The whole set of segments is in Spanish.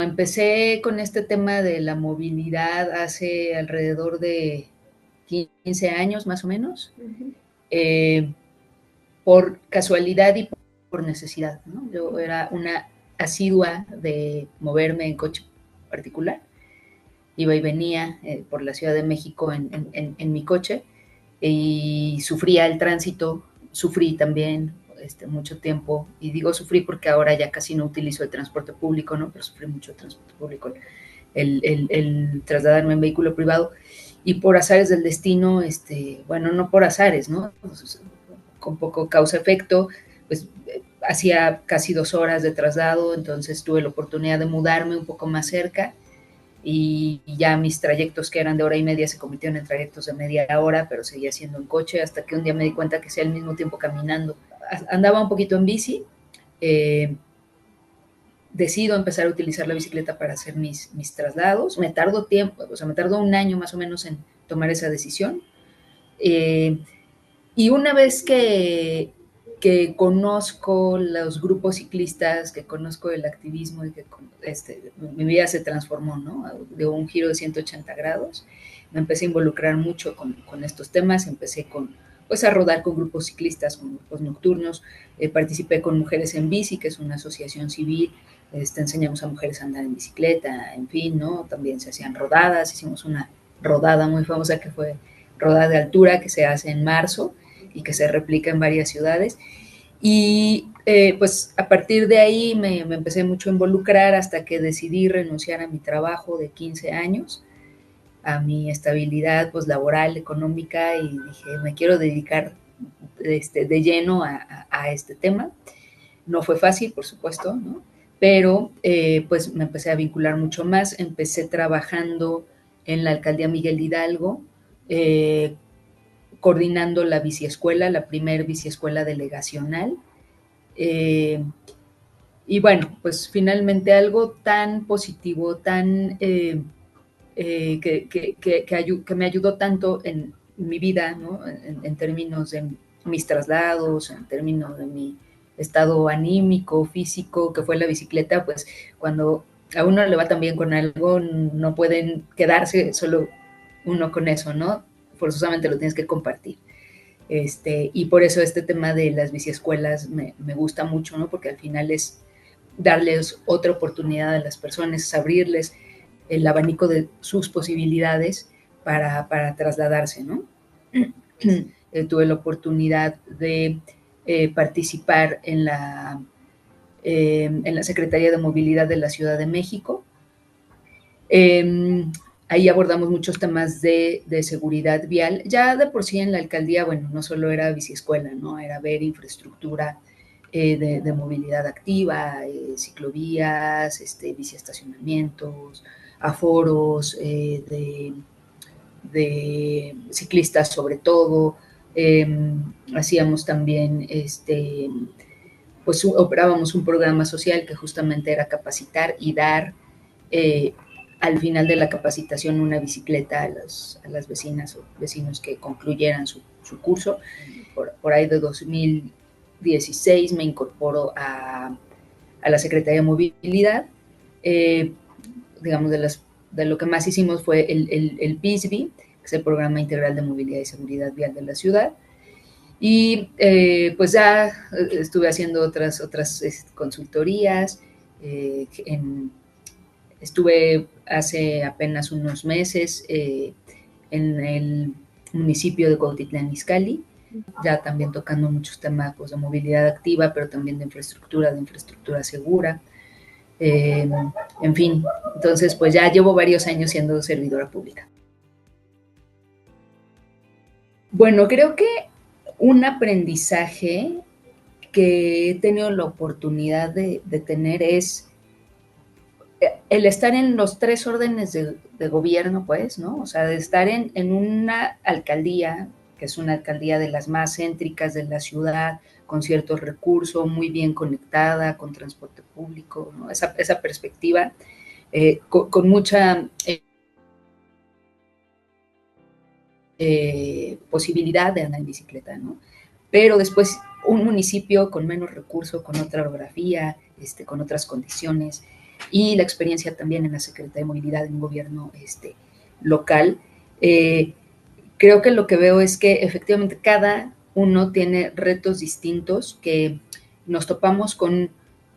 empecé con este tema de la movilidad hace alrededor de 15 años más o menos, Ujú. eh, por casualidad y por necesidad, ¿no? Yo era una asidua de moverme en coche particular, iba y venía por la Ciudad de México en mi coche y sufría el tránsito, sufrí también mucho tiempo, y digo sufrí porque ahora ya casi no utilizo el transporte público, ¿no? Pero sufrí mucho el transporte público, el trasladarme en vehículo privado, y por azares del destino, bueno, no por azares, ¿no? Pues, con poco causa-efecto, pues hacía casi 2 horas de traslado, entonces tuve la oportunidad de mudarme un poco más cerca, y ya mis trayectos que eran de hora y media se convirtieron en trayectos de media hora, pero seguía siendo en coche, hasta que un día me di cuenta que sea al mismo tiempo caminando. Andaba un poquito en bici, eh, decido empezar a utilizar la bicicleta para hacer mis traslados. Me tardó tiempo, o sea, me tardó un año más o menos en tomar esa decisión. Eh, y una vez que conozco los grupos ciclistas, que conozco el activismo y que mi vida se transformó, ¿no? De un giro de 180 grados. Me empecé a involucrar mucho con estos temas, empecé pues a rodar con grupos ciclistas, con grupos nocturnos, participé con Mujeres en Bici, que es una asociación civil, enseñamos a mujeres a andar en bicicleta, en fin, ¿no? También se hacían rodadas, hicimos una rodada muy famosa que fue Rodada de Altura, que se hace en marzo y que se replica en varias ciudades. Y pues a partir de ahí me empecé mucho a involucrar hasta que decidí renunciar a mi trabajo de 15 años, a mi estabilidad pues laboral, económica, y dije, me quiero dedicar de lleno a este tema. No fue fácil, por supuesto, ¿no? Pero pues me empecé a vincular mucho más, empecé trabajando en la alcaldía Miguel Hidalgo, coordinando la biciescuela, la primer biciescuela delegacional. Eh, y bueno, pues finalmente algo tan positivo, tan que me ayudó tanto en mi vida, ¿no? En términos de mis traslados, en términos de mi estado anímico, físico, que fue la bicicleta, pues cuando a uno le va tan bien con algo, no pueden quedarse solo uno con eso, ¿no? Forzosamente lo tienes que compartir. Y por eso este tema de las biciescuelas me gusta mucho, ¿no? Porque al final es darles otra oportunidad a las personas, es abrirles el abanico de sus posibilidades para trasladarse, ¿no? Tuve la oportunidad de participar en la Secretaría de Movilidad de la Ciudad de México. Ahí abordamos muchos temas de seguridad vial. Ya de por sí en la alcaldía, bueno, no solo era biciescuela, ¿no? Era ver infraestructura de movilidad activa, ciclovías, biciestacionamientos, aforos de ciclistas sobre todo. Hacíamos también, pues operábamos un programa social que justamente era capacitar y dar eh, al final de la capacitación una bicicleta a las vecinas o vecinos que concluyeran su curso. Por ahí de 2016 me incorporo a la Secretaría de Movilidad. Eh, digamos, de lo que más hicimos fue el PISBI, que es el Programa Integral de Movilidad y Seguridad Vial de la ciudad. Y pues ya estuve haciendo otras consultorías. Estuve hace apenas unos meses en el municipio de Cuautitlán Izcalli, ya también tocando muchos temas pues, de movilidad activa, pero también de infraestructura segura. Eh, en fin, entonces pues ya llevo varios años siendo servidora pública. Bueno, creo que un aprendizaje que he tenido la oportunidad de tener es el estar en los tres órdenes de gobierno, pues, ¿no? O sea, de estar en una alcaldía, que es una alcaldía de las más céntricas de la ciudad, con ciertos recursos, muy bien conectada, con transporte público, ¿no? Esa perspectiva, con mucha posibilidad de andar en bicicleta, ¿no? Pero después un municipio con menos recursos, con otra orografía, con otras condiciones, y la experiencia también en la Secretaría de Movilidad en un gobierno local, creo que lo que veo es que efectivamente cada uno tiene retos distintos, que nos topamos con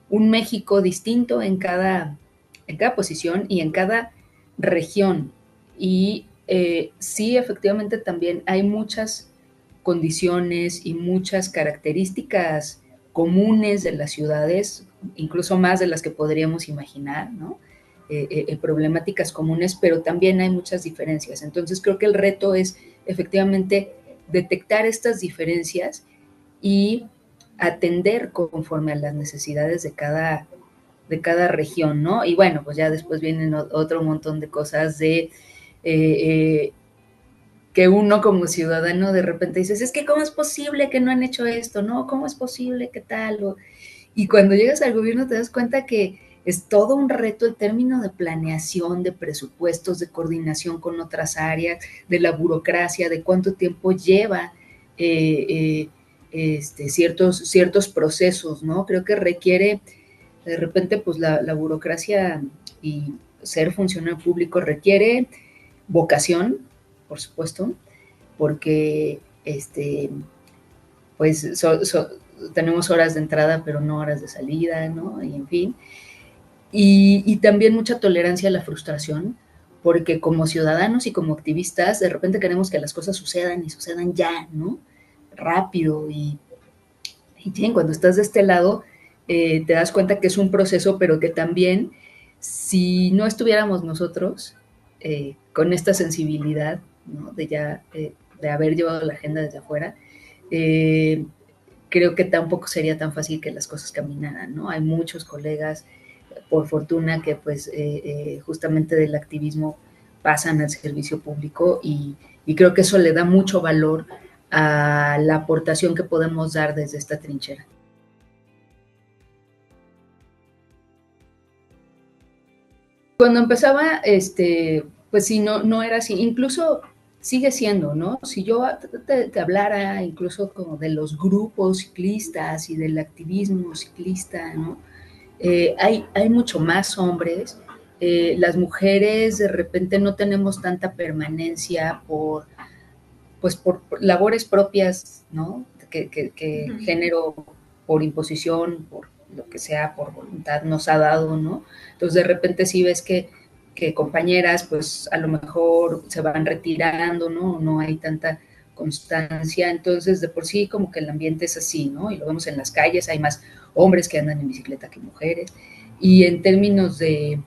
un México distinto en cada posición y en cada región. Y sí, efectivamente también hay muchas condiciones y muchas características comunes de las ciudades, incluso más de las que podríamos imaginar, ¿no? Problemáticas comunes, pero también hay muchas diferencias. Entonces creo que el reto es efectivamente detectar estas diferencias y atender conforme a las necesidades de cada región, ¿no? Y bueno, pues ya después vienen otro montón de cosas de que uno como ciudadano de repente dices, es que ¿cómo es posible que no han hecho esto? ¿No? ¿Cómo es posible que tal? Y cuando llegas al gobierno te das cuenta que es todo un reto el término de planeación, de presupuestos, de coordinación con otras áreas, de la burocracia, de cuánto tiempo lleva ciertos procesos, ¿no? Creo que requiere, de repente, pues la burocracia y ser funcionario público requiere vocación, por supuesto, porque pues tenemos horas de entrada, pero no horas de salida, ¿no? Y en fin. Y también mucha tolerancia a la frustración, porque como ciudadanos y como activistas, de repente queremos que las cosas sucedan y sucedan ya, ¿no? Rápido. Y cuando estás de este lado, te das cuenta que es un proceso, pero que también, si no estuviéramos nosotros con esta sensibilidad, ¿no? De haber llevado la agenda desde afuera, eh, creo que tampoco sería tan fácil que las cosas caminaran, ¿no? Hay muchos colegas, por fortuna, que pues justamente del activismo pasan al servicio público y creo que eso le da mucho valor a la aportación que podemos dar desde esta trinchera. Cuando empezaba, pues sí, no era así. Incluso sigue siendo, ¿no? Si yo te hablara incluso como de los grupos ciclistas y del activismo ciclista, ¿no? Hay mucho más hombres. Las mujeres de repente no tenemos tanta permanencia por labores propias, ¿no? Que género, por imposición, por lo que sea, por voluntad, nos ha dado, ¿no? Entonces de repente sí ves que compañeras, pues a lo mejor se van retirando, ¿no? No hay tanta constancia, entonces de por sí como que el ambiente es así, ¿no? Y lo vemos en las calles, hay más hombres que andan en bicicleta que mujeres. Y en términos de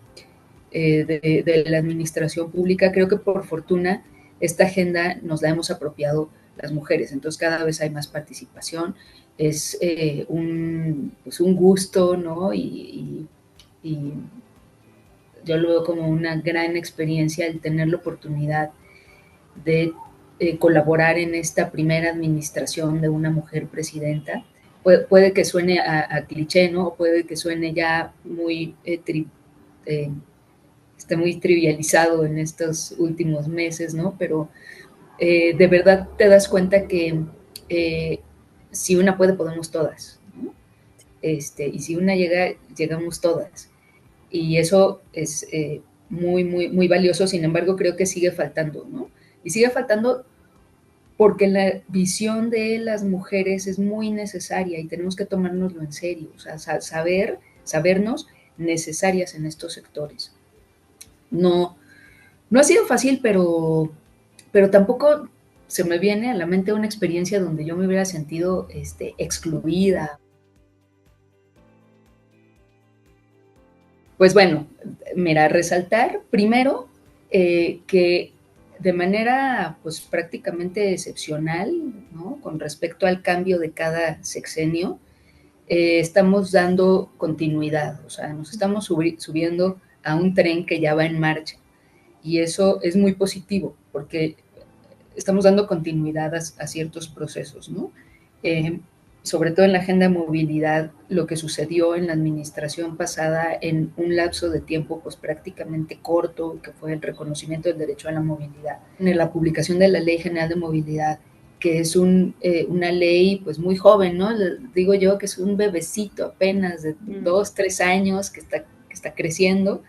la administración pública, creo que por fortuna esta agenda nos la hemos apropiado las mujeres, entonces cada vez hay más participación, es pues un gusto, ¿no? Y yo lo veo como una gran experiencia el tener la oportunidad de colaborar en esta primera administración de una mujer presidenta. Puede que suene a cliché, ¿no? O puede que suene ya muy está muy trivializado en estos últimos meses, ¿no? Pero de verdad te das cuenta que eh, si una puede, podemos todas, ¿no? Y si una llega, llegamos todas. Y eso es muy valioso, sin embargo, creo que sigue faltando, ¿no? Y sigue faltando porque la visión de las mujeres es muy necesaria y tenemos que tomárnoslo en serio, o sea, sabernos necesarias en estos sectores. No, no ha sido fácil, pero tampoco se me viene a la mente una experiencia donde yo me hubiera sentido excluida. Pues bueno, mira, resaltar primero que de manera pues prácticamente excepcional, ¿no? Con respecto al cambio de cada sexenio, estamos dando continuidad, o sea, nos estamos subiendo a un tren que ya va en marcha y eso es muy positivo porque estamos dando continuidad a ciertos procesos, ¿no? Eh, sobre todo en la agenda de movilidad, lo que sucedió en la administración pasada en un lapso de tiempo pues prácticamente corto, que fue el reconocimiento del derecho a la movilidad. En la publicación de la Ley General de Movilidad, que es una ley pues muy joven, ¿no? Digo yo que es un bebecito apenas de 2, 3 años que que está creciendo,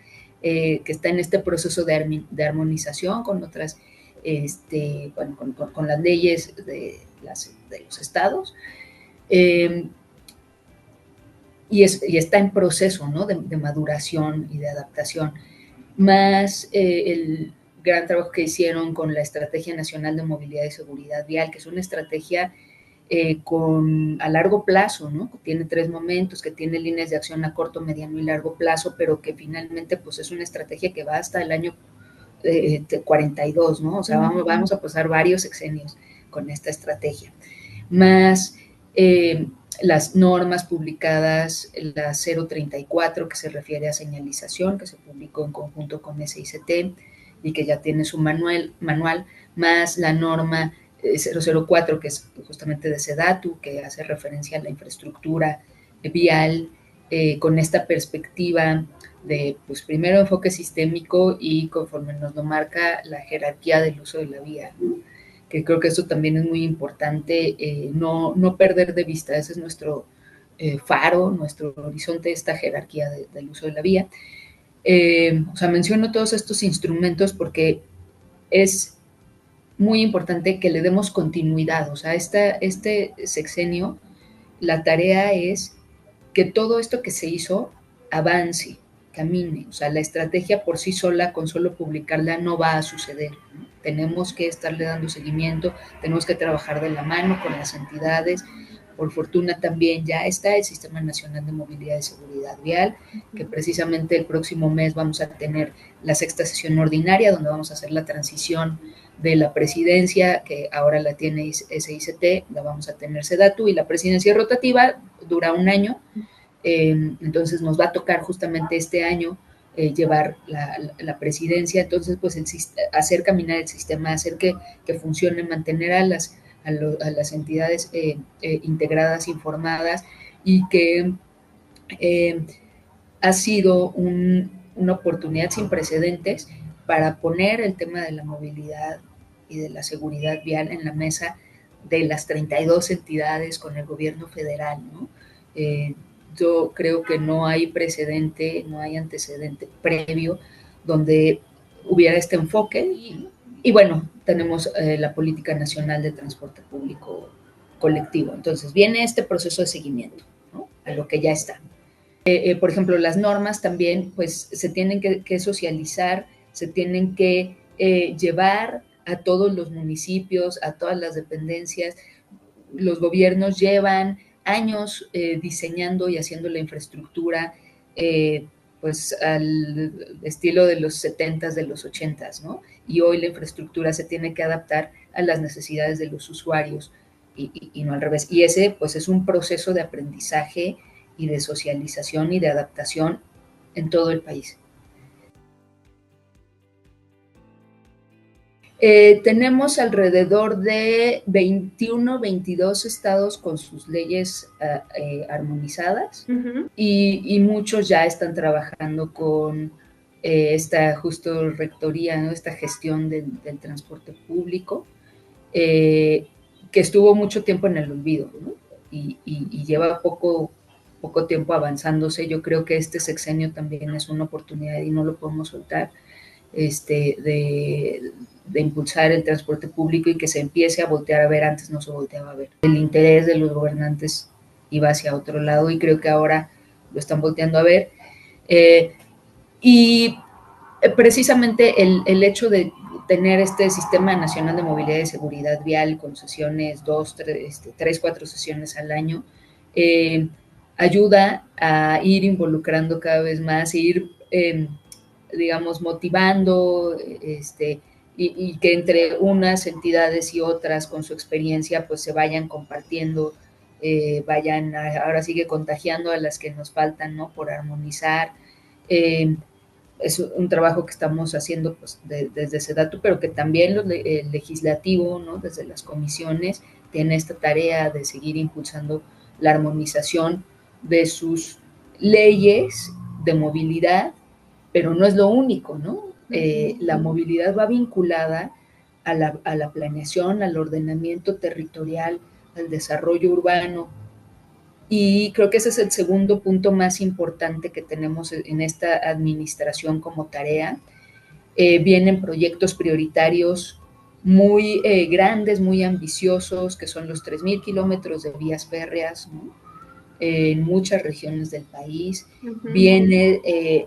que está en este proceso de armonización con otras, bueno, con las leyes de los estados, y está en proceso, ¿no?, de maduración y de adaptación, más el gran trabajo que hicieron con la Estrategia Nacional de Movilidad y Seguridad Vial, que es una estrategia a largo plazo, ¿no? Tiene 3 momentos, que tiene líneas de acción a corto, mediano y largo plazo, pero que finalmente pues es una estrategia que va hasta el año 42, ¿no? O sea, vamos a pasar varios sexenios con esta estrategia. Más las normas publicadas, la 034, que se refiere a señalización, que se publicó en conjunto con SICT y que ya tiene su manual, más la norma 004, que es justamente de SEDATU, que hace referencia a la infraestructura vial, con esta perspectiva de, pues, primero enfoque sistémico y conforme nos lo marca la jerarquía del uso de la vía, ¿no? Que creo que eso también es muy importante, no perder de vista, ese es nuestro faro, nuestro horizonte, esta jerarquía del uso de la vía. O sea, menciono todos estos instrumentos porque es muy importante que le demos continuidad. O sea, este sexenio, la tarea es que todo esto que se hizo avance, camine. O sea, la estrategia por sí sola, con solo publicarla, no va a suceder, ¿no? Tenemos que estarle dando seguimiento, tenemos que trabajar de la mano con las entidades. Por fortuna también ya está el Sistema Nacional de Movilidad y Seguridad Vial, que precisamente el próximo mes vamos a tener la 6ª sesión ordinaria, donde vamos a hacer la transición de la presidencia, que ahora la tiene SICT, la vamos a tener SEDATU, y la presidencia rotativa dura 1 año. Entonces nos va a tocar justamente este año llevar la presidencia. Entonces, pues hacer caminar el sistema, hacer que funcione, mantener a las entidades integradas, informadas, y que ha sido una oportunidad sin precedentes para poner el tema de la movilidad y de la seguridad vial en la mesa de las 32 entidades con el gobierno federal, ¿no? Yo creo que no hay precedente, no hay antecedente previo donde hubiera este enfoque, y bueno, tenemos la Política Nacional de Transporte Público Colectivo. Entonces viene este proceso de seguimiento, ¿no?, a lo que ya está. Por ejemplo, las normas también, pues, se tienen que socializar, se tienen que llevar a todos los municipios, a todas las dependencias. Los gobiernos llevan años diseñando y haciendo la infraestructura, pues, al estilo de los 70s, de los 80s, ¿no? Y hoy la infraestructura se tiene que adaptar a las necesidades de los usuarios y no al revés. Y ese, pues, es un proceso de aprendizaje y de socialización y de adaptación en todo el país. Tenemos alrededor de 21, 22 estados con sus leyes armonizadas, y muchos ya están trabajando con esta justo rectoría, ¿no?, esta gestión del transporte público, que estuvo mucho tiempo en el olvido, ¿no? Y lleva poco tiempo avanzándose. Yo creo que este sexenio también es una oportunidad y no lo podemos soltar, de impulsar el transporte público y que se empiece a voltear a ver. Antes no se volteaba a ver. El interés de los gobernantes iba hacia otro lado y creo que ahora lo están volteando a ver. Y precisamente el hecho de tener este Sistema Nacional de Movilidad y Seguridad Vial con sesiones, 3, 4 sesiones al año, ayuda a ir involucrando cada vez más, ir, digamos, motivando, y que entre unas entidades y otras con su experiencia pues se vayan compartiendo, vayan ahora sigue contagiando a las que nos faltan, ¿no?, por armonizar. Es un trabajo que estamos haciendo, pues, desde SEDATU, pero que también el legislativo, ¿no?, desde las comisiones, tiene esta tarea de seguir impulsando la armonización de sus leyes de movilidad, pero no es lo único, ¿no? La movilidad va vinculada a la planeación, al ordenamiento territorial, al desarrollo urbano, Y creo que ese es el segundo punto más importante que tenemos en esta administración como tarea. Vienen proyectos prioritarios muy grandes, muy ambiciosos, que son los 3,000 kilómetros de vías férreas, ¿no? En muchas regiones del país. Viene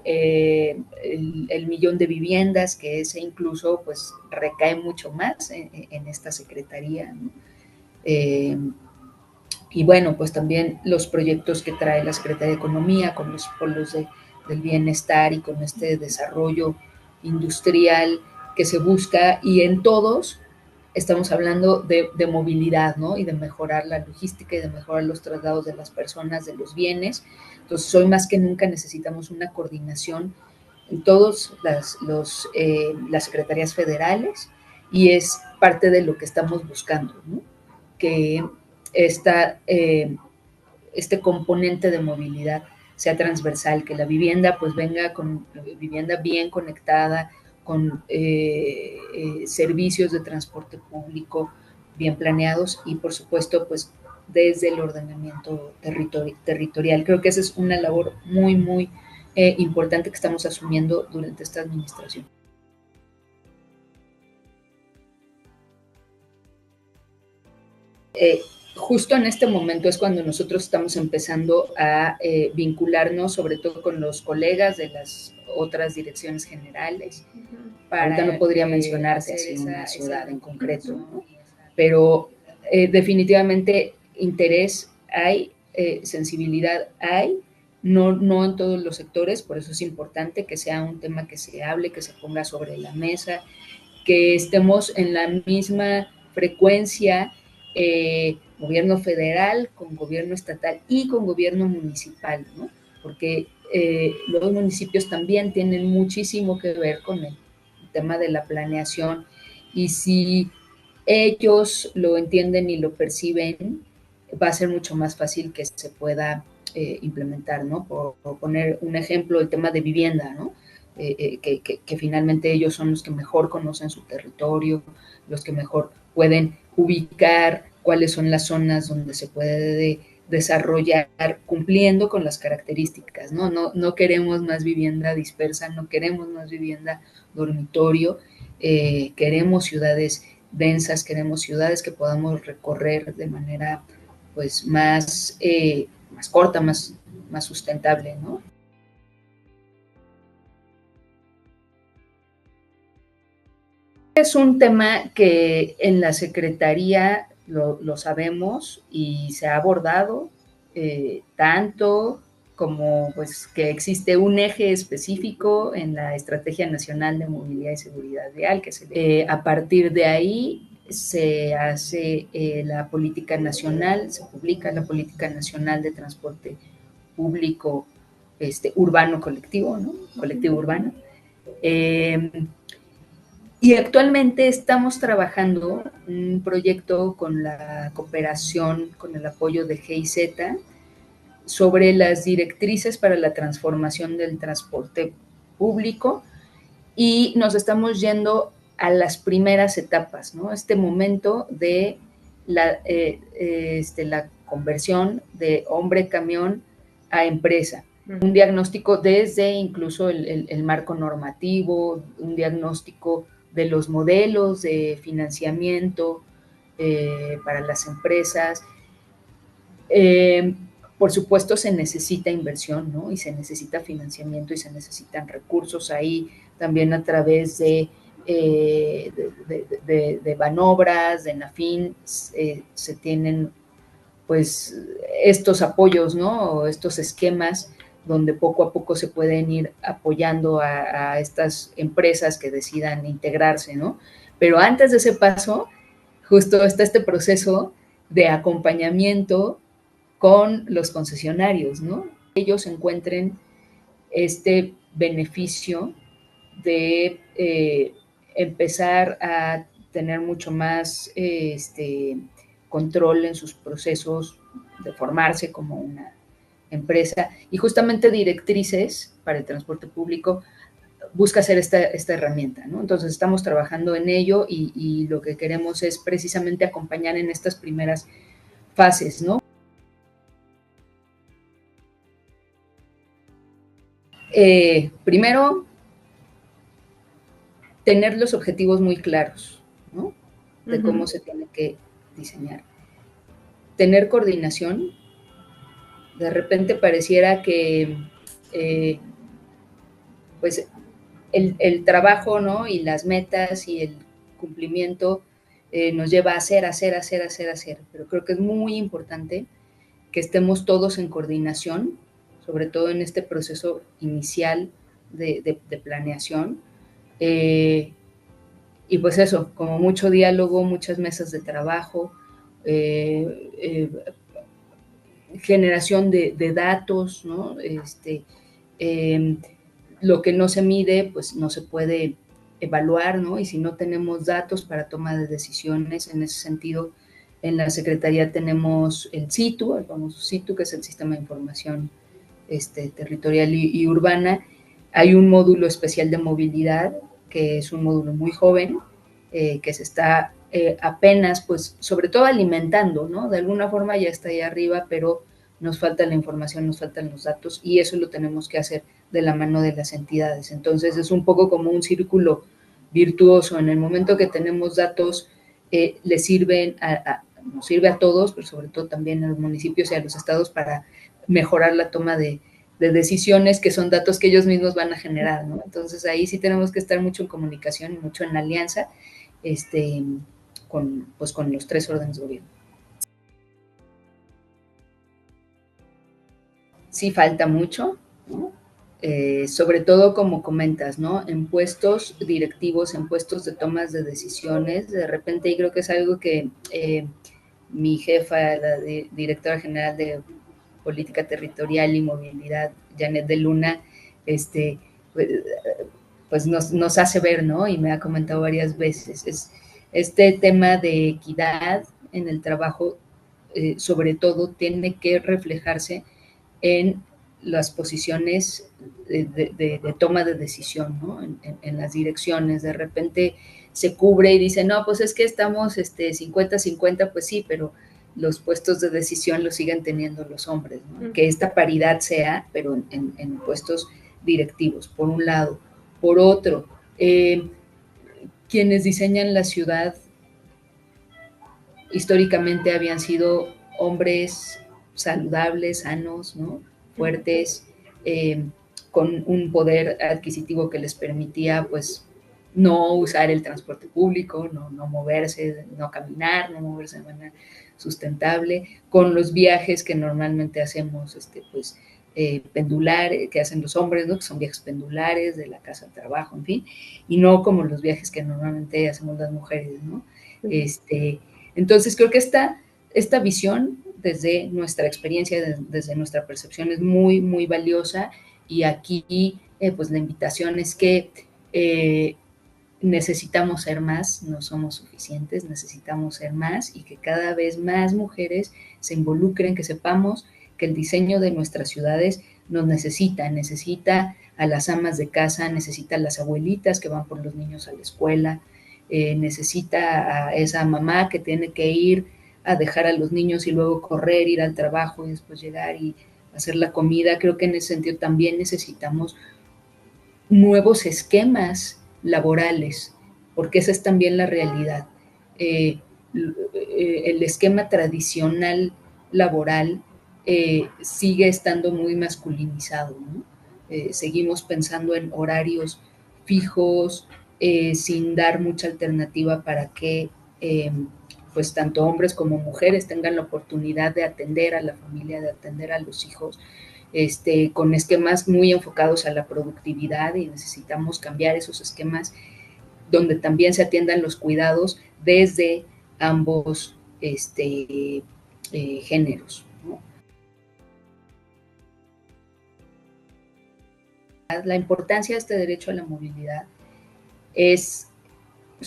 el millón de viviendas, que ese incluso pues recae mucho más en esta secretaría, ¿no? Y bueno, pues también los proyectos que trae la Secretaría de Economía con los polos del bienestar y con este desarrollo industrial que se busca, y en todos estamos hablando de movilidad, ¿no? Y de mejorar la logística y de mejorar los traslados de las personas, de los bienes. Entonces, hoy más que nunca necesitamos una coordinación en todas las secretarías federales, y es parte de lo que estamos buscando, ¿no? Que esta, este componente de movilidad sea transversal, que la vivienda pues venga con vivienda bien conectada, con servicios de transporte público bien planeados y por supuesto pues desde el ordenamiento territorial. Creo que esa es una labor muy, muy importante que estamos asumiendo durante esta administración. Justo en este momento es cuando nosotros estamos empezando a vincularnos, sobre todo con los colegas de las otras direcciones generales. Ahorita no podría mencionarte así una ciudad en concreto, ¿no? Pero definitivamente interés hay, sensibilidad hay, no en todos los sectores, por eso es importante que sea un tema que se hable, que se ponga sobre la mesa, que estemos en la misma frecuencia, gobierno federal con gobierno estatal y con gobierno municipal, ¿no? Porque los municipios también tienen muchísimo que ver con el tema de la planeación, y si ellos lo entienden y lo perciben, va a ser mucho más fácil que se pueda implementar, ¿no? Por poner un ejemplo, el tema de vivienda, ¿no? Que finalmente ellos son los que mejor conocen su territorio, los que mejor pueden ubicar cuáles son las zonas donde se puede desarrollar cumpliendo con las características, ¿no? No queremos más vivienda dispersa, no queremos más vivienda dormitorio, queremos ciudades densas, queremos ciudades que podamos recorrer de manera pues más corta, más sustentable, ¿no? Es un tema que en la Secretaría lo sabemos y se ha abordado tanto como pues que existe un eje específico en la Estrategia Nacional de Movilidad y Seguridad Vial, que a partir de ahí se hace la política nacional, se publica la política nacional de transporte público urbano colectivo, ¿no? Colectivo urbano. Y actualmente estamos trabajando un proyecto con la cooperación, con el apoyo de GIZ, sobre las directrices para la transformación del transporte público, y nos estamos yendo a las primeras etapas, ¿no? Este momento de la conversión de hombre camión a empresa. Un diagnóstico desde incluso el marco normativo, un diagnóstico de los modelos de financiamiento para las empresas. Por supuesto se necesita inversión, ¿no? Y se necesita financiamiento y se necesitan recursos ahí también a través de Banobras, de Nafin, se tienen pues estos apoyos, ¿no? Estos esquemas donde poco a poco se pueden ir apoyando a estas empresas que decidan integrarse, ¿no? Pero antes de ese paso, justo está este proceso de acompañamiento con los concesionarios, ¿no? Ellos encuentren este beneficio de empezar a tener mucho más control en sus procesos, de formarse como una empresa, y justamente directrices para el transporte público busca hacer esta herramienta, ¿no? Entonces estamos trabajando en ello y lo que queremos es precisamente acompañar en estas primeras fases, ¿no? Primero, tener los objetivos muy claros, ¿no? De cómo se tiene que diseñar. Tener coordinación. De repente pareciera que pues el trabajo, ¿no? Y las metas y el cumplimiento nos lleva a hacer, pero creo que es muy importante que estemos todos en coordinación, sobre todo en este proceso inicial de planeación, y pues eso, como mucho diálogo, muchas mesas de trabajo, generación de datos, ¿no? Lo que no se mide, pues no se puede evaluar, ¿no? Y si no tenemos datos para toma de decisiones, en ese sentido, en la Secretaría tenemos el CITU, el famoso CITU, que es el Sistema de Información Territorial y Urbana. Hay un módulo especial de movilidad, que es un módulo muy joven, que se está apenas, pues, sobre todo alimentando, ¿no? De alguna forma ya está ahí arriba, pero nos falta la información, nos faltan los datos, y eso lo tenemos que hacer de la mano de las entidades. Entonces es un poco como un círculo virtuoso. En el momento que tenemos datos, les sirven nos sirve a todos, pero sobre todo también a los municipios y a los estados para mejorar la toma de decisiones, que son datos que ellos mismos van a generar, ¿no? Entonces ahí sí tenemos que estar mucho en comunicación y mucho en alianza, con los 3 órdenes de gobierno. Sí falta mucho, ¿no? Sobre todo como comentas, ¿no? En puestos directivos, en puestos de tomas de decisiones, de repente, y creo que es algo que mi jefa, la directora general de Política Territorial y Movilidad, Janet de Luna, pues nos hace ver, ¿no? Y me ha comentado varias veces, es este tema de equidad en el trabajo, sobre todo tiene que reflejarse en las posiciones de toma de decisión, ¿no? En las direcciones. De repente se cubre y dice, no, pues es que estamos 50-50, pues sí, pero los puestos de decisión los siguen teniendo los hombres, ¿no? Que esta paridad sea, pero en puestos directivos, por un lado. Por otro, quienes diseñan la ciudad históricamente habían sido hombres saludables, sanos, ¿no? Fuertes, con un poder adquisitivo que les permitía, pues, no usar el transporte público, no moverse, no caminar, no moverse de manera sustentable, con los viajes que normalmente hacemos, pues, pendular, que hacen los hombres, ¿no? Que son viajes pendulares de la casa al trabajo, en fin, y no como los viajes que normalmente hacemos las mujeres, ¿no? Entonces creo que esta visión desde nuestra experiencia, desde nuestra percepción es muy, muy valiosa, y aquí pues la invitación es que necesitamos ser más, no somos suficientes, necesitamos ser más, y que cada vez más mujeres se involucren, que sepamos que el diseño de nuestras ciudades nos necesita a las amas de casa, necesita a las abuelitas que van por los niños a la escuela, necesita a esa mamá que tiene que ir a dejar a los niños y luego correr, ir al trabajo y después llegar y hacer la comida. Creo que en ese sentido también necesitamos nuevos esquemas laborales, porque esa es también la realidad. El esquema tradicional laboral sigue estando muy masculinizado, ¿no? Seguimos pensando en horarios fijos, sin dar mucha alternativa para que pues tanto hombres como mujeres tengan la oportunidad de atender a la familia, de atender a los hijos, con esquemas muy enfocados a la productividad, y necesitamos cambiar esos esquemas donde también se atiendan los cuidados desde ambos géneros, ¿no? La importancia de este derecho a la movilidad es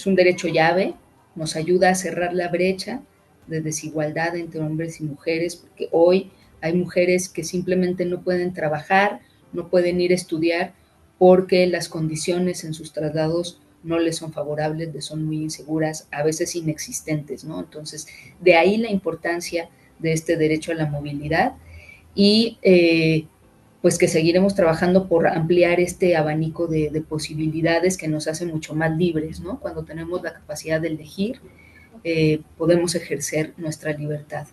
un derecho llave, nos ayuda a cerrar la brecha de desigualdad entre hombres y mujeres, porque hoy hay mujeres que simplemente no pueden trabajar, no pueden ir a estudiar, porque las condiciones en sus traslados no les son favorables, les son muy inseguras, a veces inexistentes, ¿no? Entonces, de ahí la importancia de este derecho a la movilidad, y pues que seguiremos trabajando por ampliar este abanico de posibilidades que nos hace mucho más libres, ¿no? Cuando tenemos la capacidad de elegir, podemos ejercer nuestra libertad.